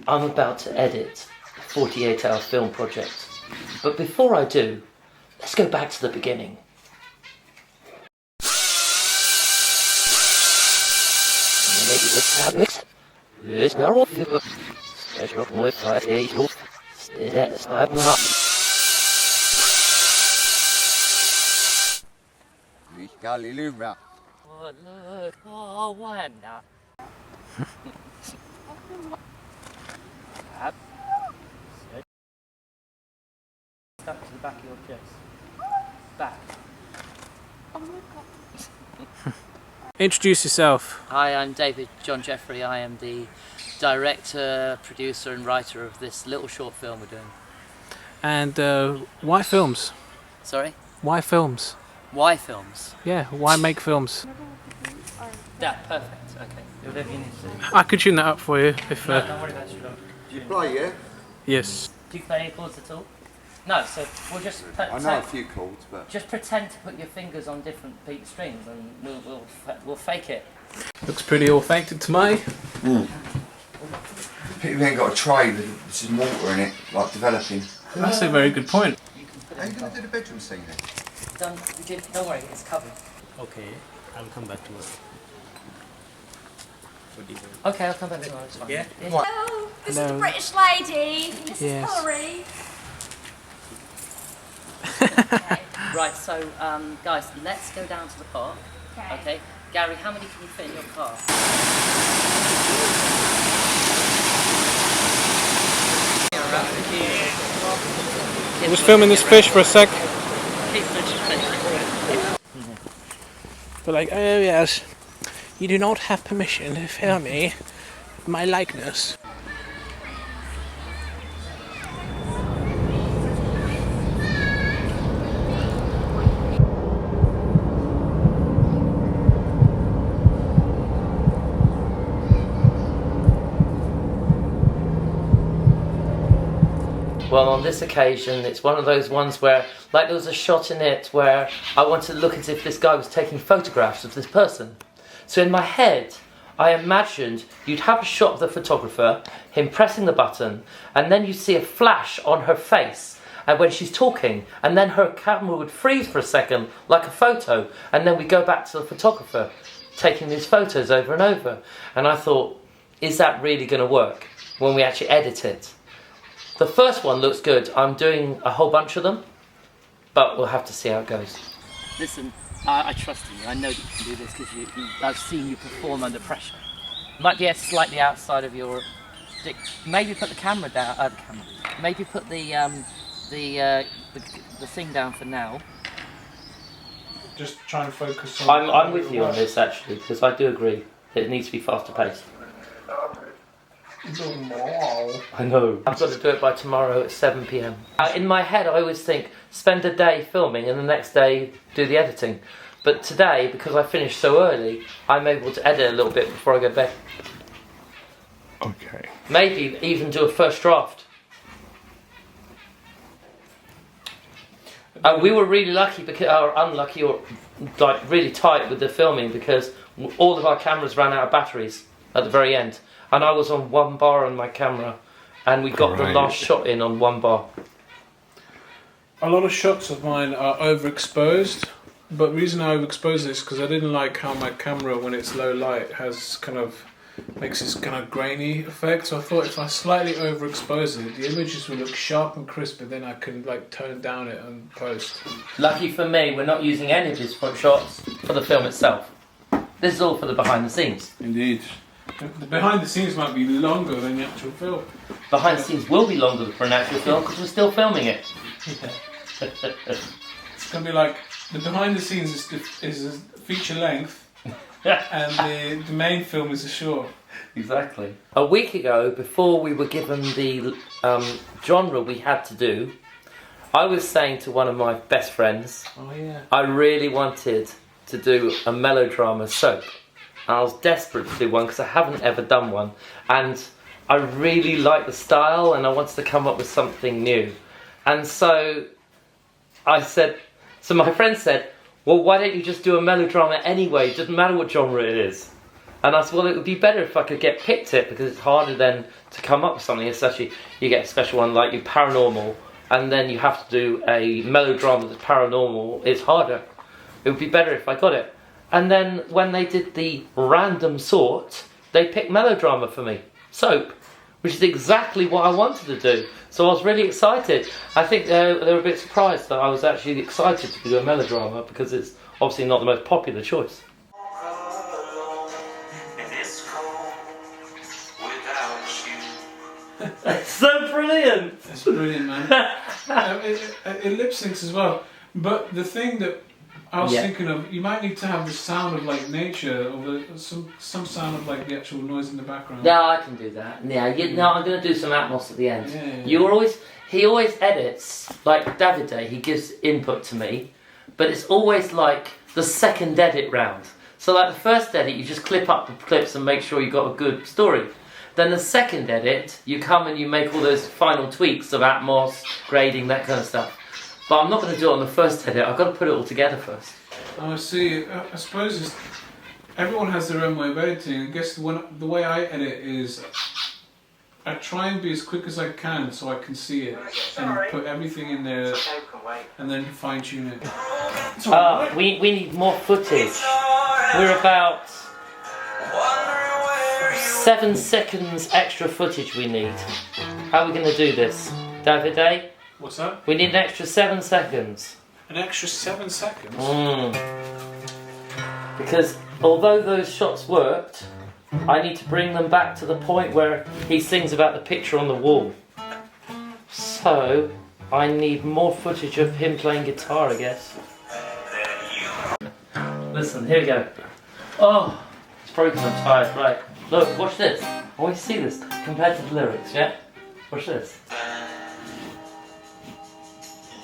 I'm about to edit a 48-hour film project. But before I do, let's go back to the beginning. Stuck to the back of your dress. Back. Oh my god. Introduce yourself. Hi, I'm John Jeffery. I am the director, producer and writer of this little short film we're doing. And why films? Sorry? Why films? Why films? Yeah, why make films? Yeah, perfect. Okay. Whatever you need to do. I could tune that up for you if... No, don't worry about it. Do you play, yeah? Yes. Do you play any chords at all? No, so we'll just... I know a few chords, but... Just pretend to put your fingers on different beat strings and we'll fake it. Looks pretty all faked to me. People ain't got a tray with some water in it, like developing. That's a very good point. How are you going to do the bedroom scene then? Don't worry, it's covered. Okay, I'll come back to work. Okay, I'll come back tomorrow, it's fine. Yeah? Hello, this is Hello. the British lady. This Yes. is Hilary. Okay. Right, so guys, let's go down to the park. Okay. Gary, how many can you fit in your car? I was filming this fish for a sec. But like, oh yes, you do not have permission to film me, my likeness. Well, on this occasion, it's one of those ones where, like, there was a shot in it where I wanted to look as if this guy was taking photographs of this person. So in my head, I imagined you'd have a shot of the photographer, him pressing the button, and then you'd see a flash on her face, and when she's talking, and then her camera would freeze for a second, like a photo, and then we go back to the photographer taking these photos over and over. And I thought, is that really going to work when we actually edit it? The first one looks good. I'm doing a whole bunch of them, but we'll have to see how it goes. Listen, I trust in you. I know that you can do this because I've seen you perform under pressure. Might be slightly outside of your... Maybe put the camera down. The camera. Maybe put the thing down for now. Just try and focus on... I'm with you on this actually, because I do agree that it needs to be faster paced. I know. I've got to do it by tomorrow at 7 p.m. In my head, I always think, spend a day filming and the next day do the editing. But today, because I finished so early, I'm able to edit a little bit before I go to bed. Okay. Maybe even do a first draft. We were really lucky, or unlucky, or like really tight with the filming because all of our cameras ran out of batteries at the very end. And I was on 1 bar on my camera, and we got the last shot in on 1 bar. A lot of shots of mine are overexposed, but the reason I overexposed it is because I didn't like how my camera, when it's low light, makes this kind of grainy effect. So I thought if I slightly overexpose it, the images will look sharp and crisp, but then I can like tone down it and post. Lucky for me, we're not using any of his front shots for the film itself. This is all for the behind the scenes. Indeed. The behind the scenes might be longer than the actual film. Behind the scenes will be longer than for an actual film because we're still filming it. It's going to be like, the behind the scenes is a feature length, and the main film is a short. Exactly. A week ago, before we were given the genre we had to do, I was saying to one of my best friends, I really wanted to do a melodrama soap. I was desperate to do one because I haven't ever done one, and I really like the style and I wanted to come up with something new. And so my friend said, well, why don't you just do a melodrama anyway? It doesn't matter what genre it is. And I said, well, it would be better if I could get pick tip, because it's harder then to come up with something, especially you get a special one like your paranormal, and then you have to do a melodrama that's paranormal. It's harder. It would be better if I got it. And then when they did the random sort, they picked melodrama for me, soap, which is exactly what I wanted to do. So I was really excited. I think they were a bit surprised that I was actually excited to do a melodrama, because it's obviously not the most popular choice. It's so brilliant! It's brilliant, man. It lip syncs as well. But the thing that I was thinking of, you might need to have the sound of like nature, or some sound of like the actual noise in the background. No, I can do that. Yeah, I'm going to do some Atmos at the end. Yeah. He always edits, like Davide, he gives input to me, but it's always like the second edit round. So like the first edit, you just clip up the clips and make sure you got a good story. Then the second edit, you come and you make all those final tweaks of Atmos, grading, that kind of stuff. But I'm not going to do it on the first edit, I've got to put it all together first. Oh, I see. I suppose everyone has their own way of editing. I guess the way I edit is I try and be as quick as I can so I can see it and put everything in there and then fine tune it. We need more footage. We're about 7 seconds extra footage we need. How are we going to do this? Davide? What's that? We need an extra 7 seconds. An extra 7 seconds? Because although those shots worked, I need to bring them back to the point where he sings about the picture on the wall. So, I need more footage of him playing guitar, I guess. Listen, here we go. Oh, it's broken, I'm tired. Right, look, watch this. I want you to see this compared to the lyrics, yeah? Watch this.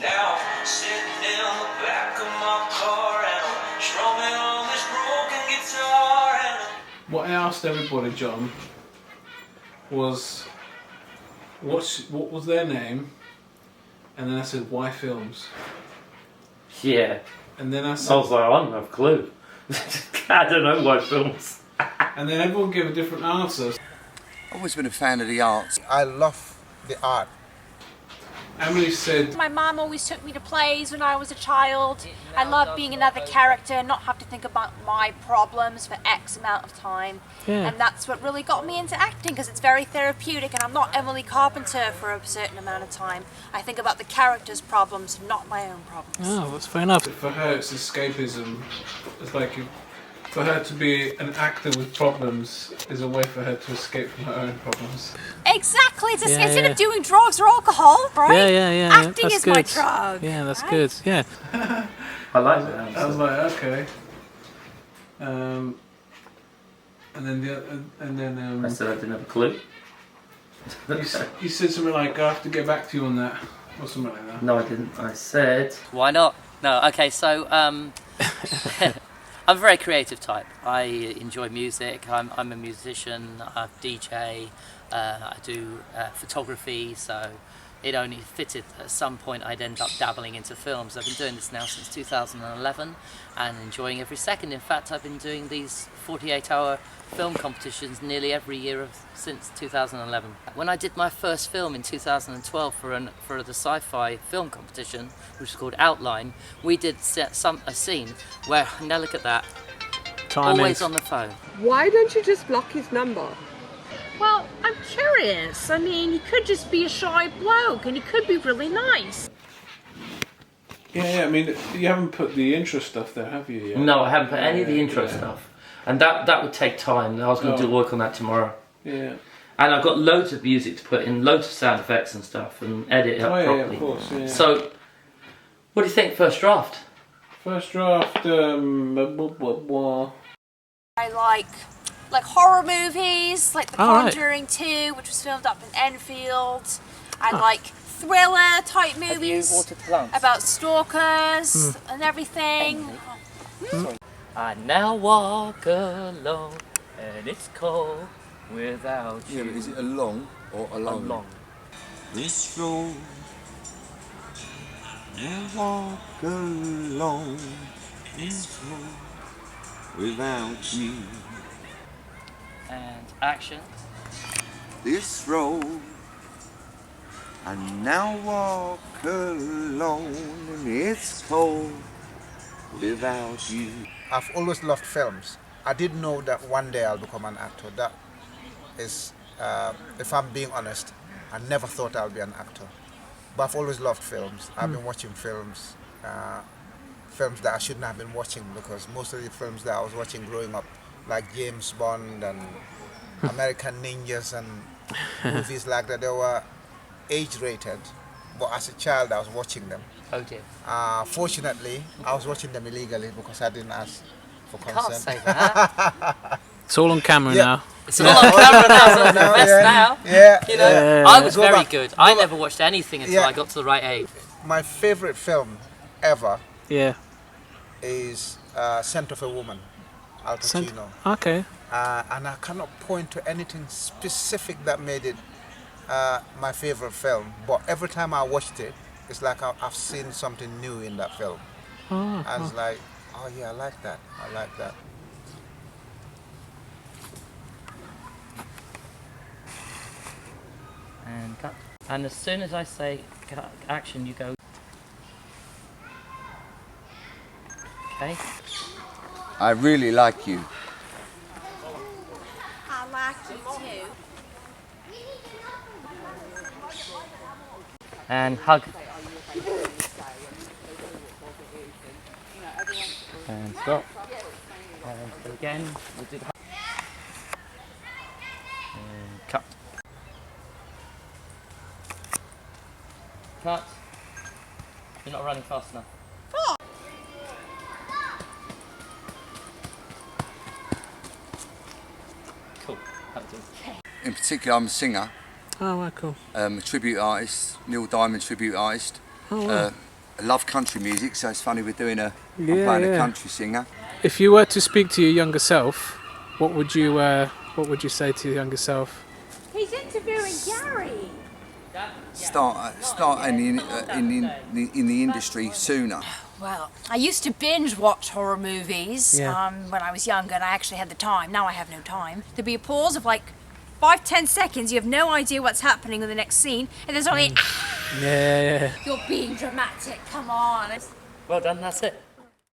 Now I'm sitting in the back of my car and I'm strumming on this broken guitar and What I asked everybody, John, was what was their name, and then I said, why films? Yeah. And then I I said, was like, I don't have a clue. I don't know why films. and then everyone gave a different answer. I've always been a fan of the arts. I love the art. Emily said, My mum always took me to plays when I was a child. I love being another character and not have to think about my problems for X amount of time. Yeah. And that's what really got me into acting, because it's very therapeutic, and I'm not Emily Carpenter for a certain amount of time. I think about the character's problems, not my own problems. Oh, that's fair enough. for her it's escapism. It's like for her to be an actor with problems is a way for her to escape from her own problems. Exactly, it's Yeah, instead yeah. of doing drugs or alcohol, right? Yeah. Acting That's is good. my drug. Yeah, that's right? good. Yeah. I like that. I was like, okay. And then I said I didn't have a clue. you said something like, I have to get back to you on that, or something like that. No, I didn't. I said... Why not? No, okay, so I'm a very creative type. I enjoy music, I'm a musician, I DJ, I do photography, so it only fitted at some point I'd end up dabbling into films. I've been doing this now since 2011 and enjoying every second. In fact, I've been doing these 48-hour film competitions nearly every year since 2011. When I did my first film in 2012 for the sci-fi film competition, which is called Outline, we did a scene where, now look at that, always on the phone. Why don't you just block his number? Well, I'm curious. I mean, he could just be a shy bloke and he could be really nice. Yeah, I mean, you haven't put the intro stuff there, have you? Yet? No, I haven't put any of the intro stuff. And that would take time. I was going to do work on that tomorrow. Yeah. And I've got loads of music to put in, loads of sound effects and stuff, and edit it up properly. Yeah, of course, yeah. So, what do you think, first draft? First draft, I like horror movies, like The Conjuring 2, which was filmed up in Enfield. I like thriller type movies about stalkers and everything. I now walk alone and it's cold without you. Yeah, but is it along or alone? Along. This road, I walk alone. This road without you. And action. This road, I now walk alone, and it's cold without you. I've always loved films. I didn't know that one day I'll become an actor. That is, if I'm being honest, I never thought I'll be an actor. But I've always loved films. I've been watching films, films that I shouldn't have been watching, because most of the films that I was watching growing up, like James Bond and American Ninjas and movies like that, they were age-rated. But as a child, I was watching them. Oh dear. Fortunately, I was watching them illegally because I didn't ask for consent. Can't say that. It's all on camera Yeah. now. It's all on camera now, so it's the best now. Yeah, You know, yeah. I was Go very back. good. I never watched anything until Yeah. I got to the right age. My favorite film ever Yeah. is Scent of a Woman, Al Pacino. Okay. And I cannot point to anything specific that made it my favorite film, but every time I watched it, it's like I've seen something new in that film. And it's like, oh yeah, I like that. I like that. And cut. And as soon as I say action, you go. Okay. I really like you. I like you too. And hug. And stop. And again, we'll do the hug. And cut. Cut. You're not running fast enough. Cool. That was it. In particular, I'm a singer, Oh, right, cool. a tribute artist, Neil Diamond tribute artist. Oh, wow. I love country music, so it's funny we're doing I'm Yeah, playing yeah. a country singer. If you were to speak to your younger self, what would you say to your younger self? He's interviewing Gary. Start in the industry sooner. Well, I used to binge watch horror movies when I was younger, and I actually had the time. Now I have no time. There'd be a pause of like 5-10 seconds. You have no idea what's happening in the next scene, and there's only Yeah. you're being dramatic. Come on. Well done, that's it.